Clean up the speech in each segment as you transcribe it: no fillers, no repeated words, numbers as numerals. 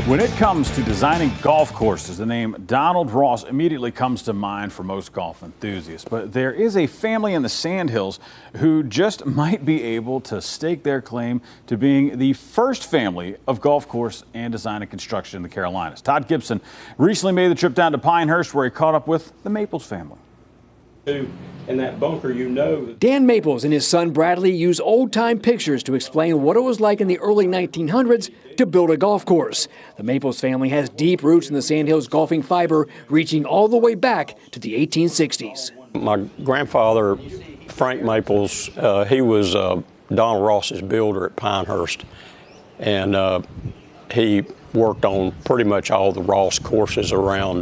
When it comes to designing golf courses, the name Donald Ross immediately comes to mind for most golf enthusiasts. But there is a family in the Sandhills who just might be able to stake their claim to being the first family of golf course and design and construction in the Carolinas. Todd Gibson recently made the trip down to Pinehurst, where he caught up with the Maples family. In that bunker, you know. Dan Maples and his son Bradley use old-time pictures to explain what it was like in the early 1900s to build a golf course. The Maples family has deep roots in the Sandhills golfing fiber, reaching all the way back to the 1860s. My grandfather, Frank Maples, he was Donald Ross's builder at Pinehurst, and he worked on pretty much all the Ross courses around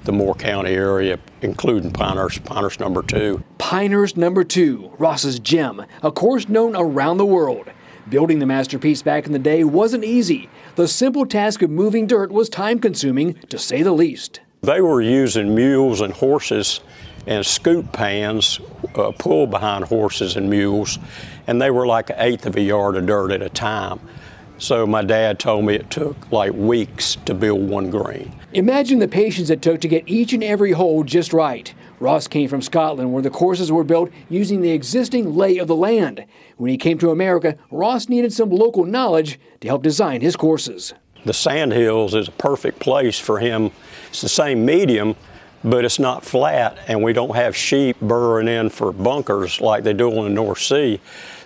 the Moore County area, including Pinehurst number 2. Pinehurst number 2, Ross's gem, a course known around the world. Building the masterpiece back in the day wasn't easy. The simple task of moving dirt was time-consuming, to say the least. They were using mules and horses and scoop pans, pulled behind horses and mules, and they were like 1/8 of a yard of dirt at a time. So my dad told me it took like weeks to build one green. Imagine the patience it took to get each and every hole just right. Ross came from Scotland, where the courses were built using the existing lay of the land. When he came to America, Ross needed some local knowledge to help design his courses. The Sandhills is a perfect place for him. It's the same medium, but it's not flat, and we don't have sheep burrowing in for bunkers like they do on the North Sea.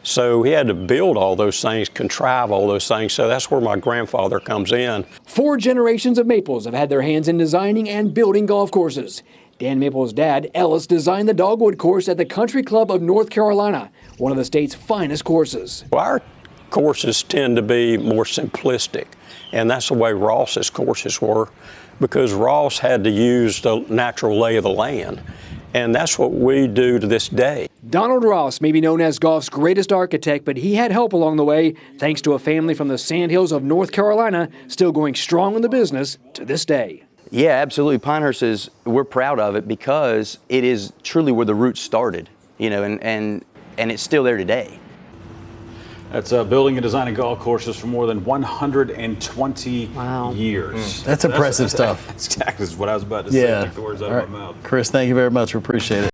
So he had to build all those things, contrive all those things. So that's where my grandfather comes in. 4 generations of Maples have had their hands in designing and building golf courses. Dan Maples' dad, Ellis, designed the Dogwood course at the Country Club of North Carolina, one of the state's finest courses. Our courses tend to be more simplistic, and that's the way Ross's courses were, because Ross had to use the natural lay of the land. And that's what we do to this day. Donald Ross may be known as golf's greatest architect, but he had help along the way, thanks to a family from the Sandhills of North Carolina, still going strong in the business to this day. Yeah, absolutely. Pinehurst we're proud of it because it is truly where the roots started, you know, and it's still there today. That's building and designing golf courses for more than 120 years. That's impressive stuff. That's exactly what I was about to say. Yeah. Take the words out All of right. my mouth. Chris, thank you very much. We appreciate it.